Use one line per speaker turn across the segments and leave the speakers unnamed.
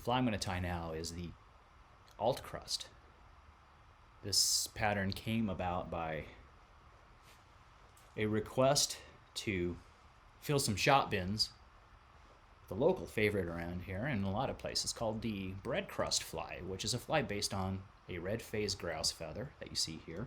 fly I'm going to tie now is the alt crust. This pattern came about by a request to fill some shop bins. The local favorite around here and a lot of places called the bread crust fly, which is a fly based on a red-phased grouse feather that you see here.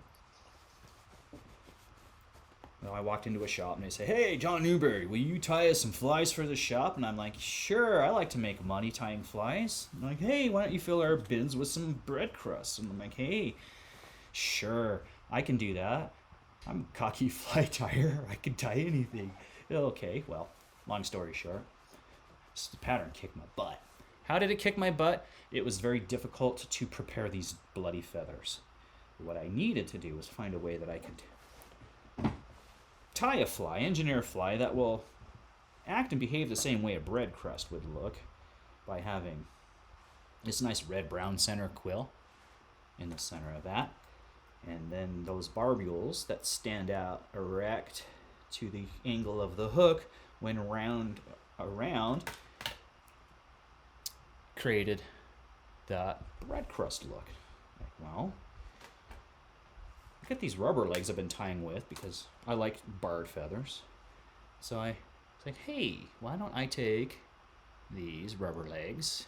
Well, I walked into a shop and they say, "Hey, John Newbury, will you tie us some flies for the shop?" And I'm like, "Sure, I like to make money tying flies." And I'm like, "Hey, why don't you fill our bins with some bread crust?" And I'm like, "Hey, sure, I can do that. I'm a cocky fly tyer. I can tie anything." Okay, well, long story short, the pattern kicked my butt. How did it kick my butt? It was very difficult to prepare these bloody feathers. What I needed to do was find a way that I could tie a fly, engineer a fly that will act and behave the same way a bread crust would look by having this nice red-brown center quill in the center of that, and then those barbules that stand out erect to the angle of the hook when round around created that bread crust look. Like, well, look at these rubber legs I've been tying with because I like barred feathers. So I was like, hey, why don't I take these rubber legs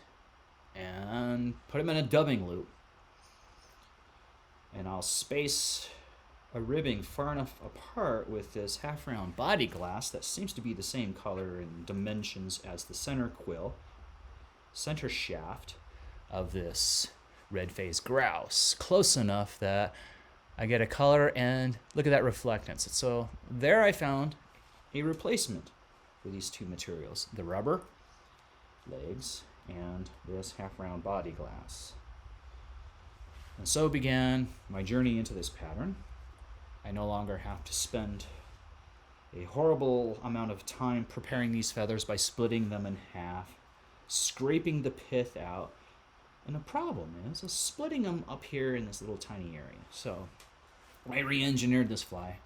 and put them in a dubbing loop, and I'll space a ribbing far enough apart with this half-round body glass that seems to be the same color and dimensions as the center quill, center shaft of this red-faced grouse, close enough that I get a color and look at that reflectance. So there I found a replacement for these two materials, the rubber legs and this half-round body glass. And so began my journey into this pattern. I no longer have to spend a horrible amount of time preparing these feathers by splitting them in half, scraping the pith out, and the problem is splitting them up here in this little tiny area. So I re-engineered this fly,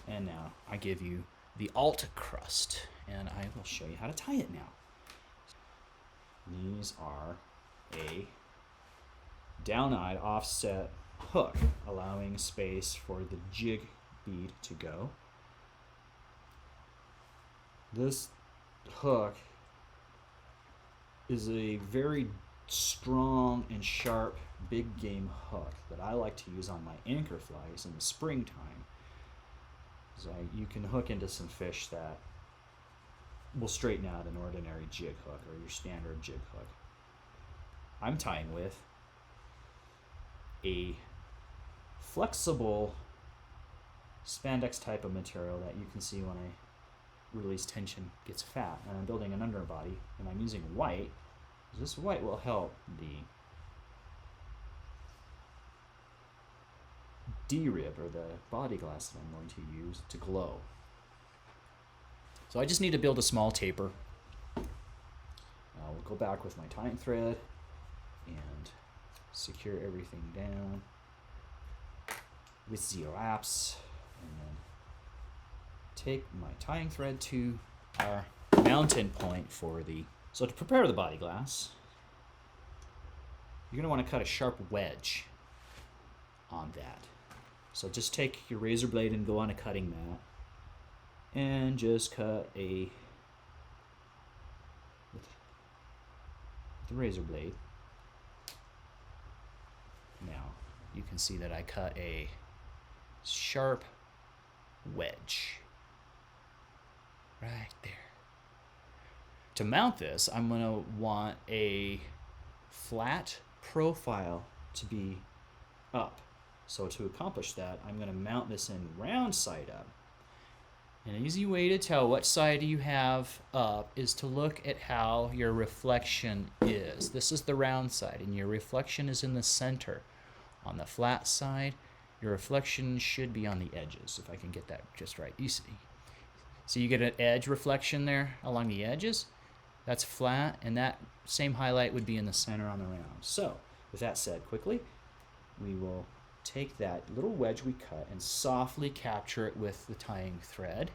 and now I give you the alt crust, and I will show you how to tie it now. These are a down-eyed offset hook, allowing space for the jig bead to go. This hook is a very strong and sharp big game hook that I like to use on my anchor flies in the springtime. So you can hook into some fish that will straighten out an ordinary jig hook or your standard jig hook. I'm tying with a flexible spandex type of material that you can see when I release tension gets fat, and I'm building an underbody, and I'm using white. This white will help the D-rib or the body glass that I'm going to use to glow. So I just need to build a small taper. I'll go back with my tying thread and secure everything down with 0 apps, and then take my tying thread to our mountain point for the... So to prepare the body glass, you're going to want to cut a sharp wedge on that. So just take your razor blade and go on a cutting mat and just cut with the razor blade. Now you can see that I cut a sharp wedge right there. To mount this, I'm going to want a flat profile to be up. So to accomplish that, I'm going to mount this in round side up. An easy way to tell what side you have up is to look at how your reflection is. This is the round side, and your reflection is in the center. On the flat side, your reflection should be on the edges, if I can get that just right. You see, so you get an edge reflection there along the edges. That's flat, and that same highlight would be in the center on the round. So, with that said, quickly, we will take that little wedge we cut and softly capture it with the tying thread.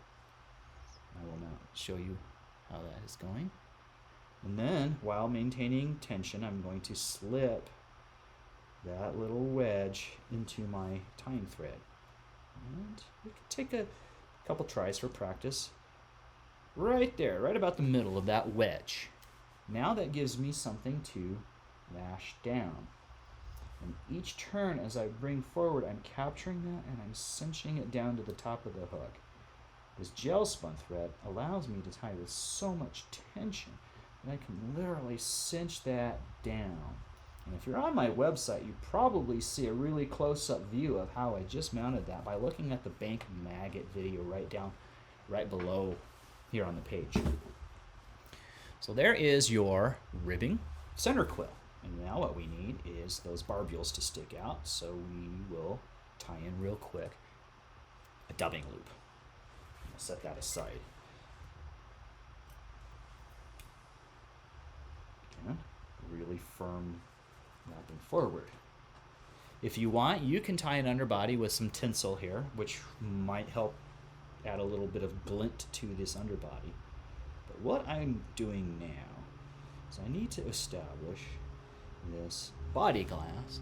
I will now show you how that is going. And then, while maintaining tension, I'm going to slip that little wedge into my tying thread. And we can take a couple tries for practice. Right there, right about the middle of that wedge. Now that gives me something to lash down. And each turn as I bring forward, I'm capturing that and I'm cinching it down to the top of the hook. This gel spun thread allows me to tie with so much tension that I can literally cinch that down. And if you're on my website, you probably see a really close-up view of how I just mounted that by looking at the bank maggot video right below here on the page. So there is your ribbing center quill. And now what we need is those barbules to stick out, so we will tie in real quick a dubbing loop. I'll set that aside. Again, really firm wrapping forward. If you want, you can tie an underbody with some tinsel here, which might help add a little bit of glint to this underbody. But what I'm doing now is I need to establish this body glass,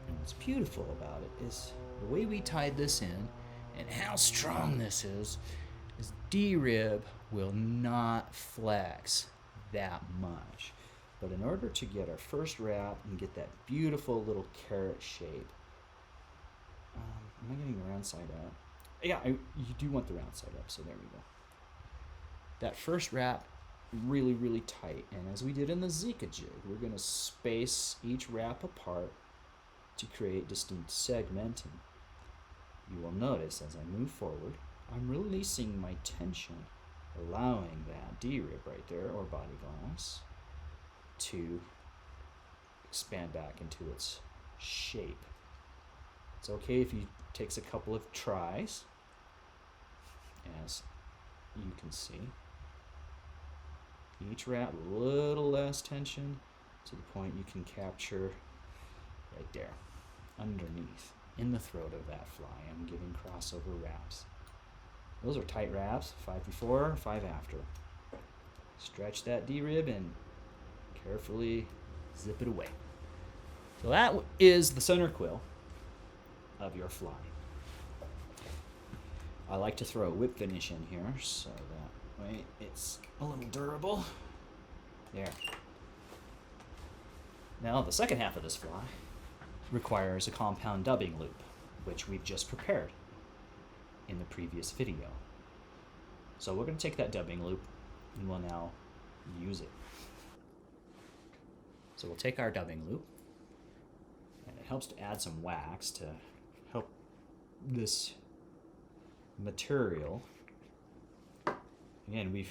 and what's beautiful about it is the way we tied this in and how strong this is D-rib will not flex that much. But in order to get our first wrap and get that beautiful little carrot shape, am I getting the round side up? Yeah, you do want the round side up, so there we go. That first wrap, really, really tight. And as we did in the Zika jig, we're going to space each wrap apart to create distinct segmenting. You will notice as I move forward, I'm releasing my tension, allowing that D-rib right there, or body glass, to expand back into its shape. It's okay if it takes a couple of tries, as you can see. Each wrap a little less tension to the point you can capture right there, underneath, in the throat of that fly. I'm giving crossover wraps. Those are tight wraps, 5 before, 5 after. Stretch that D-rib and carefully zip it away. So that is the center quill of your fly. I like to throw a whip finish in here so that way it's a little durable. There. Now the second half of this fly requires a compound dubbing loop, which we've just prepared in the previous video. So we're going to take that dubbing loop and we'll now use it. So we'll take our dubbing loop, and it helps to add some wax to help this material. Again, we're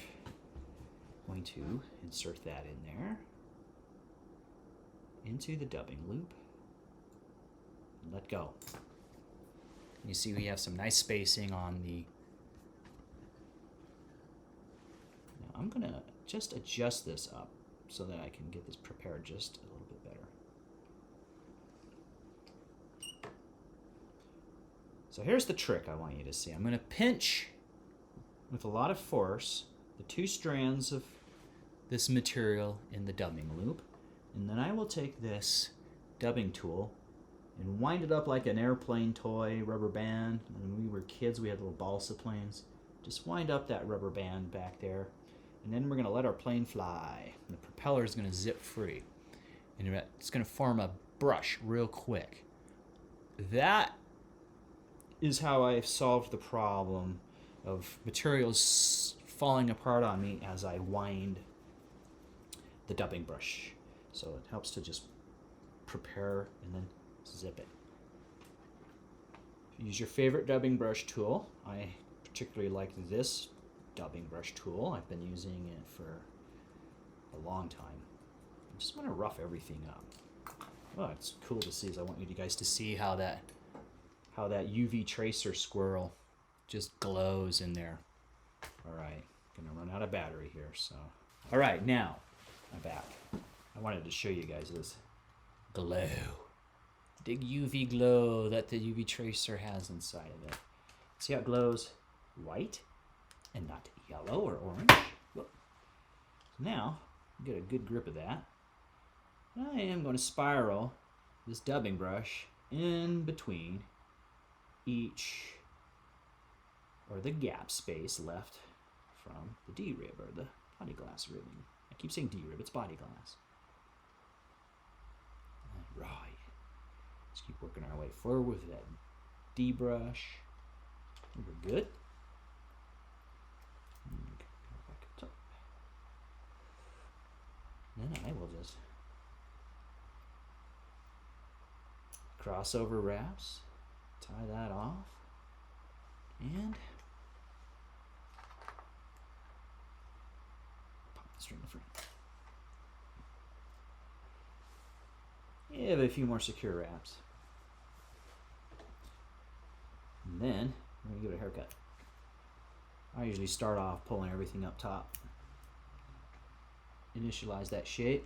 going to insert that in there, into the dubbing loop, and let go. You see we have some nice spacing on the... Now I'm going to just adjust this up so that I can get this prepared just a little bit better. So here's the trick I want you to see. I'm going to pinch with a lot of force the 2 strands of this material in the dubbing loop, and then I will take this dubbing tool and wind it up like an airplane toy rubber band. When we were kids, we had little balsa planes. Just wind up that rubber band back there, and then we're going to let our plane fly. And the propeller is going to zip free, and it's going to form a brush real quick. That is how I've solved the problem of materials falling apart on me as I wind the dubbing brush. So it helps to just prepare and then zip it. Use your favorite dubbing brush tool. I particularly like this dubbing brush tool. I've been using it for a long time. I just want to rough everything up. Oh, it's cool to see. I want you guys to see how that UV tracer squirrel just glows in there. All right, gonna run out of battery here. So, all right, now I'm back. I wanted to show you guys this glow, big UV glow that the UV tracer has inside of it. See how it glows white and not yellow or orange? Look. Now Get a good grip of that. And I am going to spiral this dubbing brush in between each, or the gap space left from the D-rib, or the body glass ribbing. I keep saying D-rib, it's body glass. Right. Let's keep working our way forward with that D brush. We're good. Then I will just crossover wraps, tie that off, and pop the string in front. Give it a few more secure wraps. And then we're going to give it a haircut. I usually start off pulling everything up top. Initialize that shape.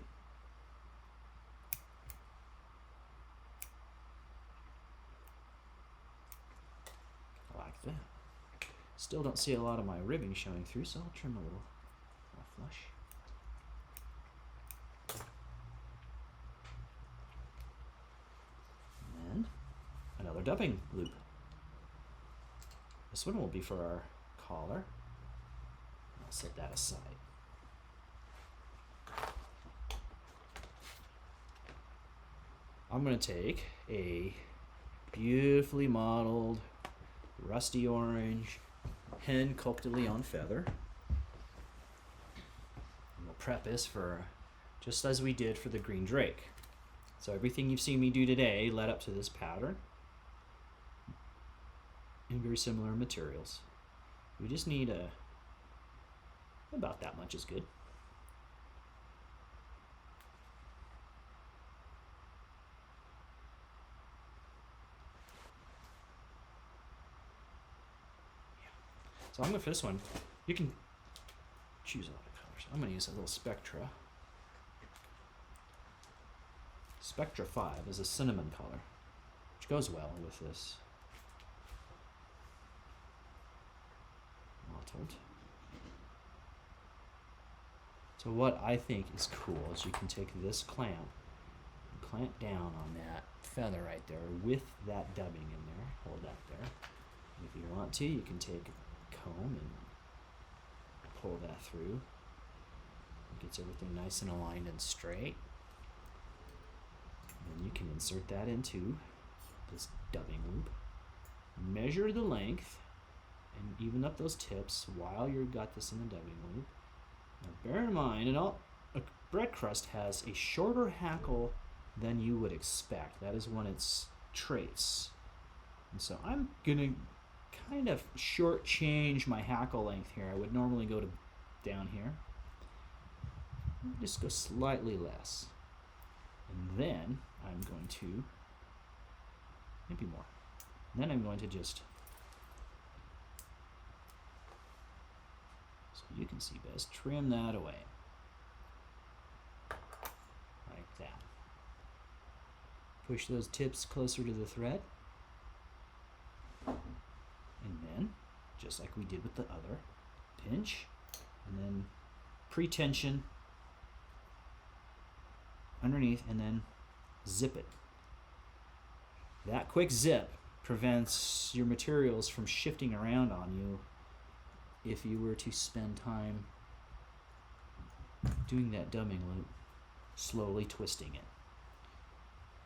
Like that. Still don't see a lot of my ribbing showing through, so I'll trim a little flush. And another dubbing loop. This one will be for our collar. I'll set that aside. I'm going to take a beautifully modeled rusty orange hen Coq de Leon feather. And we'll prep this for just as we did for the green drake. So everything you've seen me do today led up to this pattern in very similar materials. We just need about that much is good. So I'm going for this one. You can choose a lot of colors. I'm going to use a little Spectra. Spectra 5 is a cinnamon color, which goes well with this mottled. So what I think is cool is you can take this clamp and clamp down on that feather right there with that dubbing in there. Hold that there. If you want to, you can take comb and pull that through. It gets everything nice and aligned and straight. And then you can insert that into this dubbing loop. Measure the length and even up those tips while you've got this in the dubbing loop. Now bear in mind, a bread crust has a shorter hackle than you would expect. That is one of its traits. And so I'm gonna kind of shortchange my hackle length here. I would normally go to down here. Just go slightly less. And then I'm going to, maybe more. And then I'm going to just, so you can see best, trim that away. Like that. Push those tips closer to the thread. And then, just like we did with the other, pinch, and then pre-tension underneath, and then zip it. That quick zip prevents your materials from shifting around on you if you were to spend time doing that dubbing loop, slowly twisting it.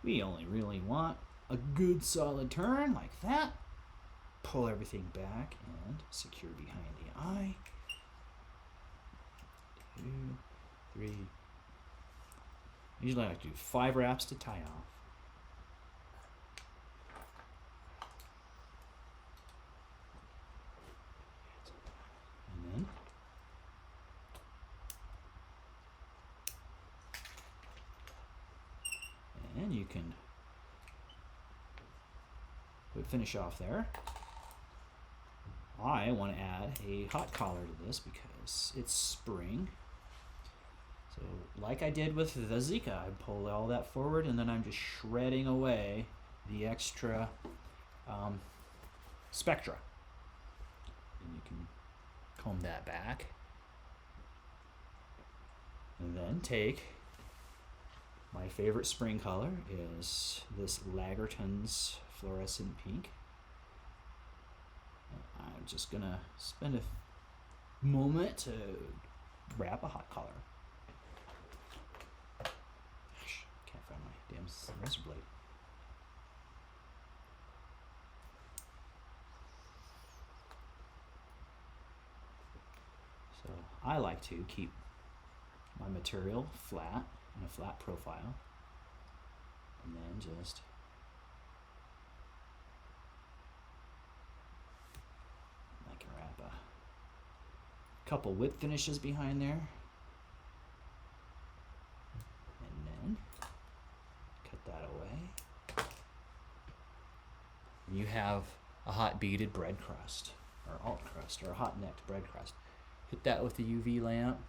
We only really want a good solid turn like that. Pull everything back and secure behind the eye. 2, 3. Usually I like to do 5 wraps to tie off. And then you can finish off there. I want to add a hot collar to this because it's spring. So like I did with the Zika, I pull all that forward and then I'm just shredding away the extra Spectra. And you can comb that back. And then take my favorite spring color is this Lagerton's fluorescent pink. I'm just gonna spend a moment to wrap a hot color. Gosh, can't find my damn razor blade. So I like to keep my material flat in a flat profile, and then just I can wrap a couple whip finishes behind there, and then cut that away. You have a hot beaded bread crust, or alt crust, or a hot necked bread crust. Hit that with the UV lamp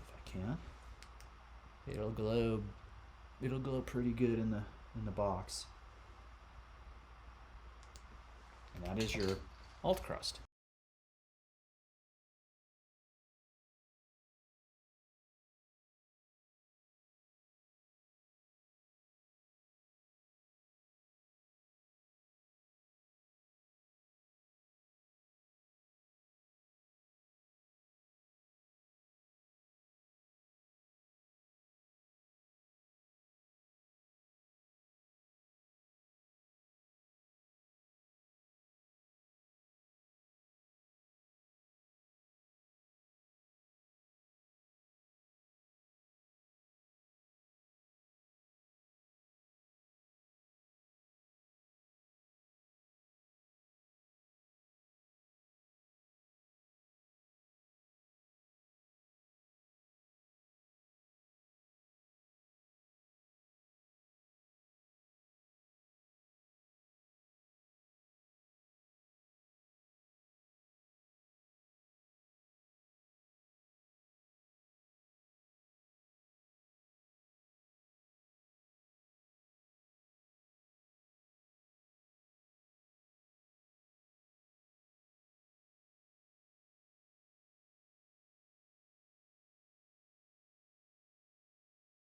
if I can. It'll glow pretty good in the box. And that is your alt crust.